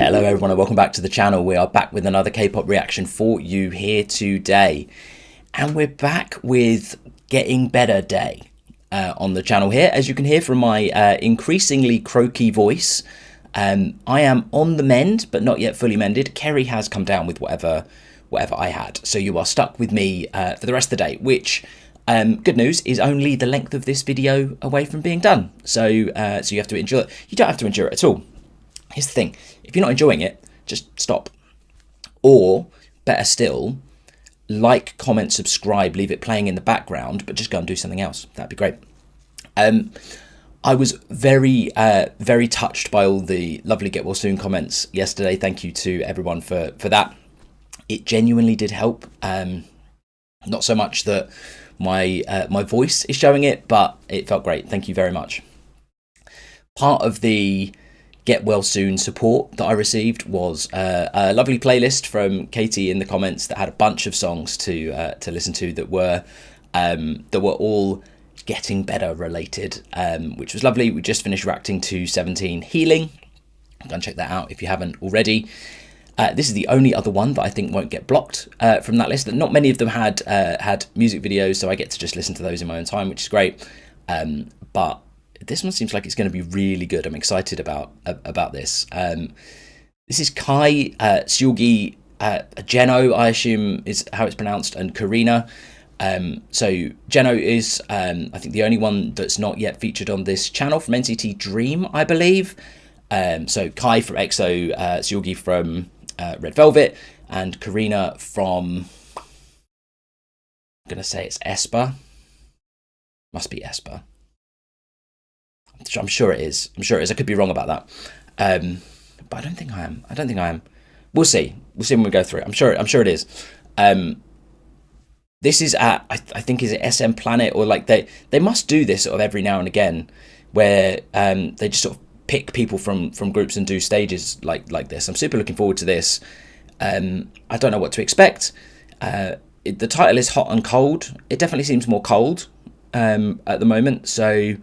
Hello everyone and welcome back to the channel. We are back with another K-pop reaction for you here today. And we're back with Getting Better Day on the channel here. As you can hear from my increasingly croaky voice, I am on the mend, but not yet fully mended. Kerry has come down with whatever I had. So you are stuck with me for the rest of the day, which, good news, is only the length of this video away from being done. So you have to endure it. You don't have to endure it at all. Here's the thing, if you're not enjoying it, just stop. Or, better still, like, comment, subscribe, leave it playing in the background, but just go and do something else. That'd be great. I was very touched by all the lovely Get Well Soon comments yesterday. Thank you to everyone for that. It genuinely did help. Not so much that my voice is showing it, but it felt great. Thank you very much. Part of the Get Well Soon support that I received was a lovely playlist from Katie in the comments that had a bunch of songs to listen to that were all getting better related, which was lovely. We just finished reacting to 17 Healing. Go and check that out if you haven't already. This is the only other one that I think won't get blocked from that list. Not many of them had music videos, so I get to just listen to those in my own time, which is great. But this one seems like it's going to be really good. I'm excited about this. This is Kai, Seulgi, Jeno, I assume is how it's pronounced, and Karina. So Jeno is, I think, the only one that's not yet featured on this channel from NCT Dream, I believe. So Kai from EXO, Seulgi from Red Velvet, and Karina from, I'm going to say it's aespa. Must be aespa. I'm sure it is. I could be wrong about that. But I don't think I am. We'll see. We'll see when we go through it. I'm sure it is. This is at, I think, is it SM Planet, or like they must do this sort of every now and again, where they just sort of pick people from groups and do stages like this. I'm super looking forward to this. I don't know what to expect. The title is Hot and Cold. It definitely seems more cold at the moment. So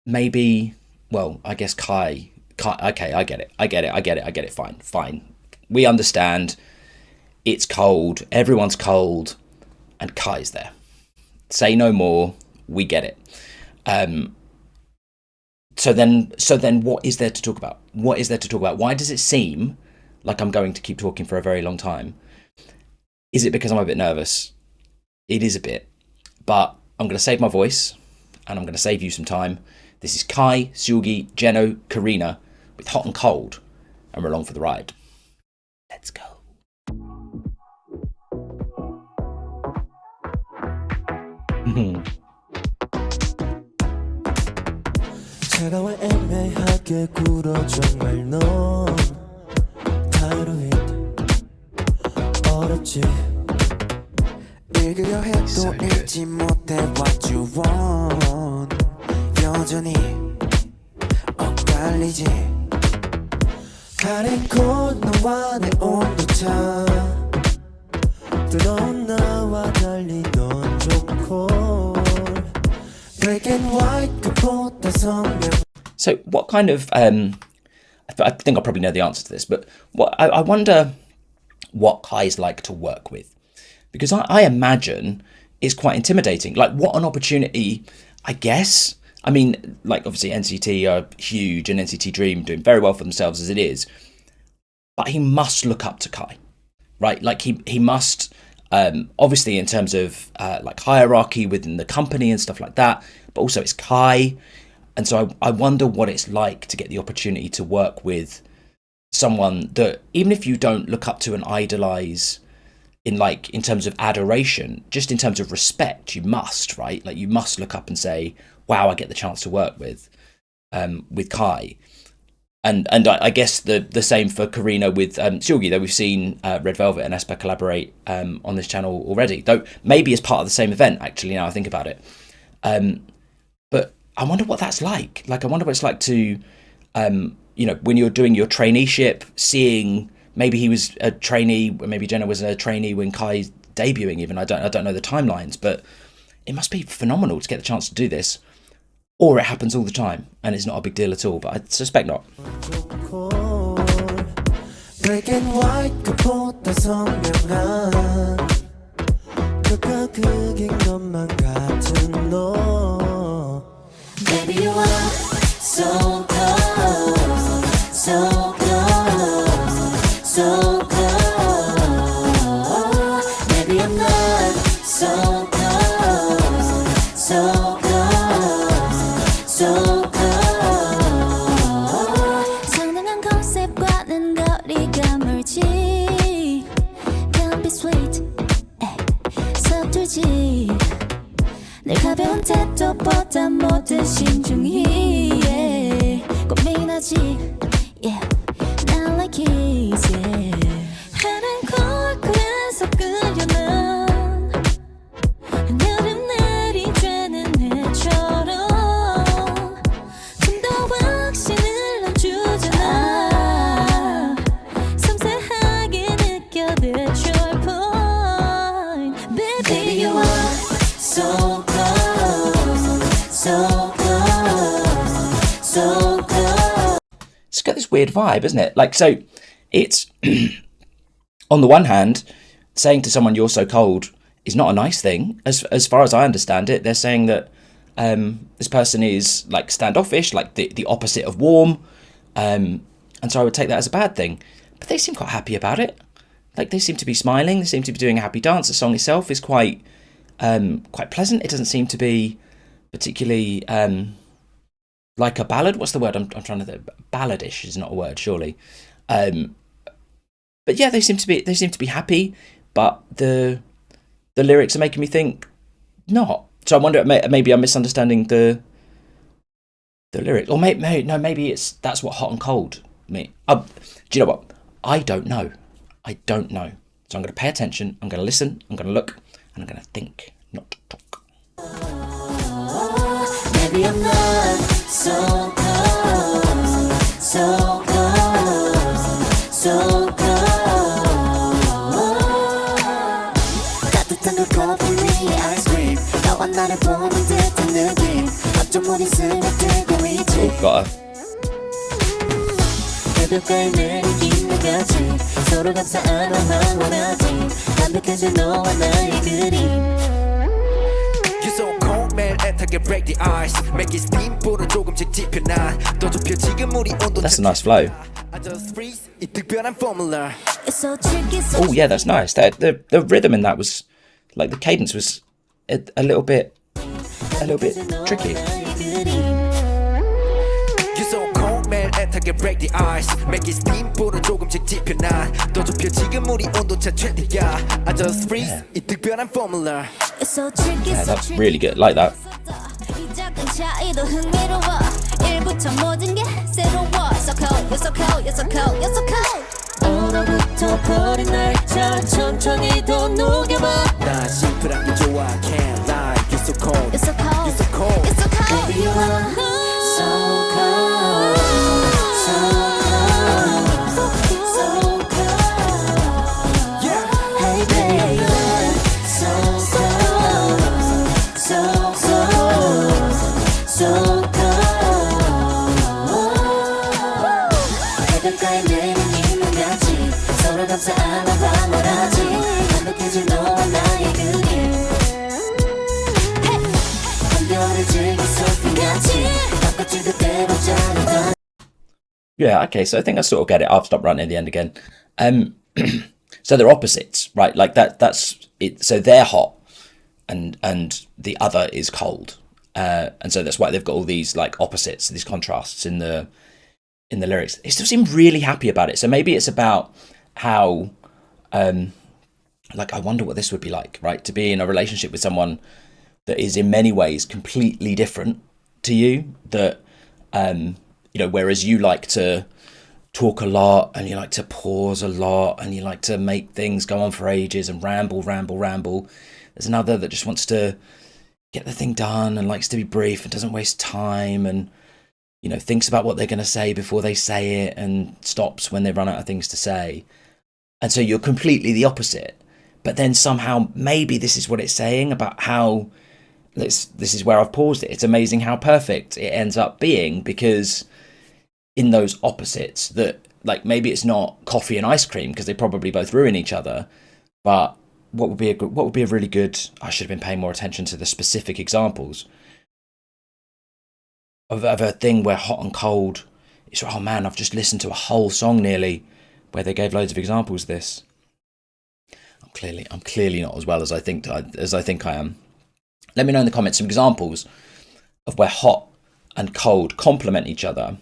maybe, well, I guess Kai. Okay, I get it. Fine. We understand. It's cold. Everyone's cold, and Kai's there. Say no more. We get it. So then, what is there to talk about? Why does it seem like I'm going to keep talking for a very long time? Is it because I'm a bit nervous? It is a bit, but I'm going to save my voice, and I'm going to save you some time. This is Kai, Seulgi, Jeno, Karina with Hot and Cold, and we're along for the ride. Let's go. 차가워 애매하게 굴어 정말 넌 다루긴 어렵지 읽으려 해도 읽지 못해 what you want 여전히 엇갈리지 가리고 너와 내 온도차 뜨거운 나와 달리 넌 좋고 black and white 그보다 선명. So what kind of I think I probably know the answer to this, but I wonder what Kai's like to work with, because I imagine it's quite intimidating. Like, what an opportunity, I guess. I mean, like, obviously NCT are huge and NCT Dream doing very well for themselves as it is, but he must look up to Kai, right? Like he must, obviously in terms of like hierarchy within the company and stuff like that, but also it's Kai. And so I wonder what it's like to get the opportunity to work with someone that, even if you don't look up to and idolize in terms of adoration, just in terms of respect, you must, right? Like, you must look up and say, wow, I get the chance to work with Kai. And I guess the same for Karina with Seulgi, though we've seen Red Velvet and aespa collaborate on this channel already, though maybe as part of the same event, actually, now I think about it. But I wonder what that's like. Like, I wonder what it's like to, you know, when you're doing your traineeship, seeing maybe he was a trainee, maybe Jeno was a trainee when Kai's debuting even. I don't know the timelines, but it must be phenomenal to get the chance to do this. Or it happens all the time and it's not a big deal at all, but I suspect not. Black and white 그보다 선명한 극과 극인 것만 같은 너 Baby you are so close so close so close Maybe I'm not so close so close so close 상당한 컨셉과는 거리가 멀지 Can't be sweet 서툴지 늘 가벼운 태도보다 모든 신중히 yeah. 고민하지 yeah. Not like kids yeah. 하는 코앞에서 끌려난 여름 날이 되는 해처럼 좀 더 확신을 넘주잖아 섬세하게 느껴 That's your point Baby you are so close so close so close It's got this weird vibe, isn't it? Like, so it's on the one hand, saying to someone you're so cold is not a nice thing. As far as I understand it, they're saying that this person is like standoffish, like the opposite of warm, and so I would take that as a bad thing. But they seem quite happy about it. Like they seem to be smiling. They seem to be doing a happy dance. The song itself is quite pleasant. It doesn't seem to be particularly like a ballad. What's the word? I'm trying to think. Balladish is not a word, surely. But yeah, they seem to be happy. But the lyrics are making me think not. So I wonder, maybe I'm misunderstanding the lyrics, or maybe that's what hot and cold mean. Do you know what? I don't know. So I'm going to pay attention. I'm going to listen. I'm going to look, and I'm going to think, not talk. Maybe I'm not so close so close so close 따뜻한 그 커피 위에 아이스크림 너와 나를 보는 듯한 느낌 어쩜 우리 스며들고 있지 Got 해변가에 내리긴 나같이 서로 감사한 마음 원하지 완벽해진 너와 나의 그림 You're so cold 매일 애타게 break the ice Make it steam보다 조금씩 지펴나 더 좁혀 지금 우리 온도 That's a nice flow. I just freeze 이 특별한 formula It's so tricky so Oh yeah, that's nice. The rhythm in that was like the cadence was a little bit tricky. You're so cold 매일 애타게 break the ice Make it steam보다 조금씩 지펴나 더 좁혀 지금 우리 온도차 최대야 I just freeze 이 특별한 formula It's so tricky Yeah, so that's tricky really good. Like that. 이 작은 차이도 흥미로워 일부터 모든 게 새로워 So cold, you're so cold, you're so cold, you're so cold 얼어붙어 버린 날짜 천천히 더 녹여봐 나 심플하게 좋아 Can't lie You're so cold You're so cold, You're so cold you're so cold Baby you are so cold So cold So cold Yeah Hey baby So cold So cold So cold 해변가에 내리는 같이 서로 감사한 마음 원하지 완벽해진 너와 나의 그림 한별을 즐길 소풍같이 바꿔줄 그대로 자르던 Yeah, okay, so I think I sort of get it. I'll stop running at the end again. So they're opposites, right? Like that's it. So they're hot and the other is cold. And so that's why they've got all these like opposites, these contrasts in the lyrics. They still seem really happy about it. So maybe it's about how like I wonder what this would be like, right? To be in a relationship with someone that is in many ways completely different to you, that you know, whereas you like to talk a lot and you like to pause a lot and you like to make things go on for ages and ramble. There's another that just wants to get the thing done and likes to be brief and doesn't waste time and, you know, thinks about what they're going to say before they say it and stops when they run out of things to say. And so you're completely the opposite. But then somehow maybe this is what it's saying about how this is where I've paused it. It's amazing how perfect it ends up being, because in those opposites, that like maybe it's not coffee and ice cream because they probably both ruin each other. But what would be a really good? I should have been paying more attention to the specific examples of a thing where hot and cold. It's, oh man, I've just listened to a whole song nearly where they gave loads of examples of this. I'm clearly not as well as I think I am. Let me know in the comments some examples of where hot and cold complement each other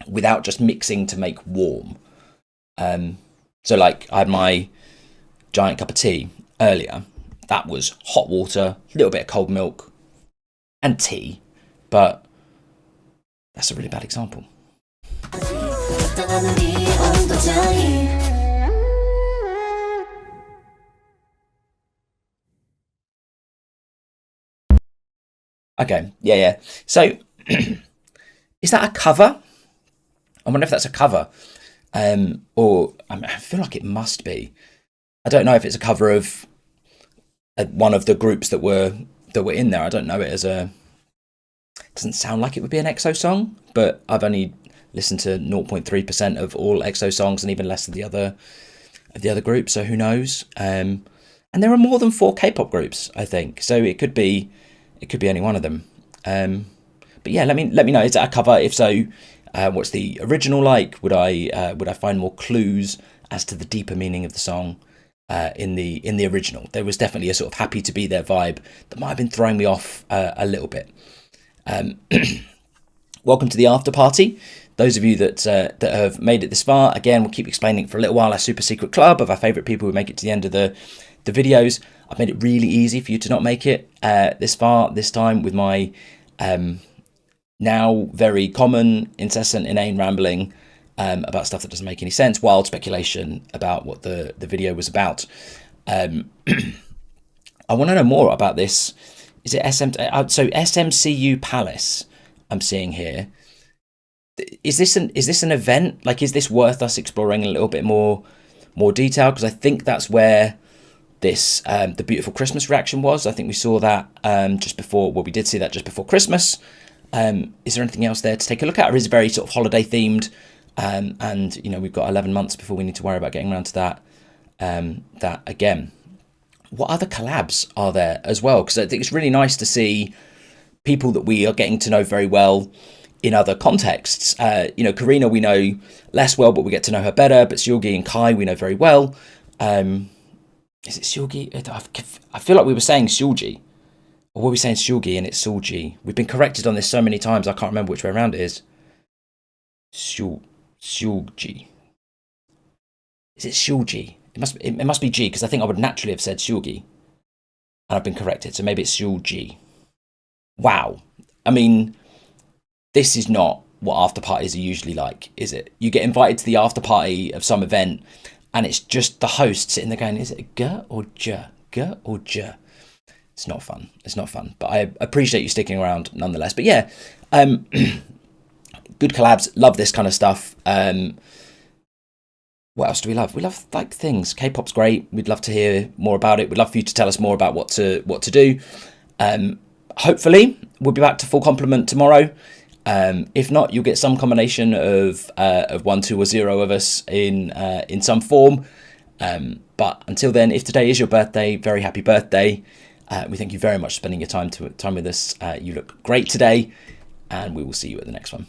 without just mixing to make warm. So like I had my giant cup of tea earlier. That was hot water, a little bit of cold milk, and tea. But that's a really bad example. Okay, yeah. So, is that a cover? I wonder if that's a cover. Or I feel like it must be. I don't know if it's a cover of one of the groups that were in there. I don't know it as a. It doesn't sound like it would be an EXO song, but I've only listened to 0.3% of all EXO songs and even less of the other groups. So who knows? And there are more than 4 K-pop groups, I think. So it could be any one of them. But yeah, let me know. Is that a cover? If so, what's the original like? Would I find more clues as to the deeper meaning of the song in the original? There was definitely a sort of happy to be there vibe that might have been throwing me off a little bit. Welcome to the after party. Those of you that have made it this far, again, we'll keep explaining it for a little while. Our super secret club of our favourite people who make it to the end of the videos. I've made it really easy for you to not make it this far this time with my now very common, incessant, inane rambling about stuff that doesn't make any sense, wild speculation about what the video was about. I want to know more about this. Is it SMCU Palace I'm seeing here? Is this an event? Like, is this worth us exploring a little bit more detail? Because I think that's where this the beautiful Christmas reaction was. I think we saw that just before. Well, we did see that just before Christmas. Is there anything else there to take a look at? Or is it very sort of holiday themed? And you know, we've got 11 months before we need to worry about getting around to that again. What other collabs are there as well? Because I think it's really nice to see people that we are getting to know very well in other contexts. You know, Karina we know less well, but we get to know her better. But Seulgi and Kai we know very well. Is it Seulgi? I feel like we were saying Seulgi. Or were we saying Seulgi and it's Seulgi? We've been corrected on this so many times, I can't remember which way around it is. Seulgi. Is it Seulgi? It must be G, because I think I would naturally have said Seulgi. And I've been corrected, so maybe it's Seulgi. Wow. I mean, this is not what after parties are usually like, is it? You get invited to the after party of some event, and it's just the host sitting there going, is it a G or J? G or J? It's not fun. It's not fun. But I appreciate you sticking around nonetheless. But yeah, good collabs. Love this kind of stuff. What else do we love? We love like things. K-pop's great. We'd love to hear more about it. We'd love for you to tell us more about what to do. Hopefully, we'll be back to full complement tomorrow. If not, you'll get some combination of 1, 2, or 0 of us in some form. But until then, if today is your birthday, very happy birthday. We thank you very much for spending your time with us. You look great today, and we will see you at the next one.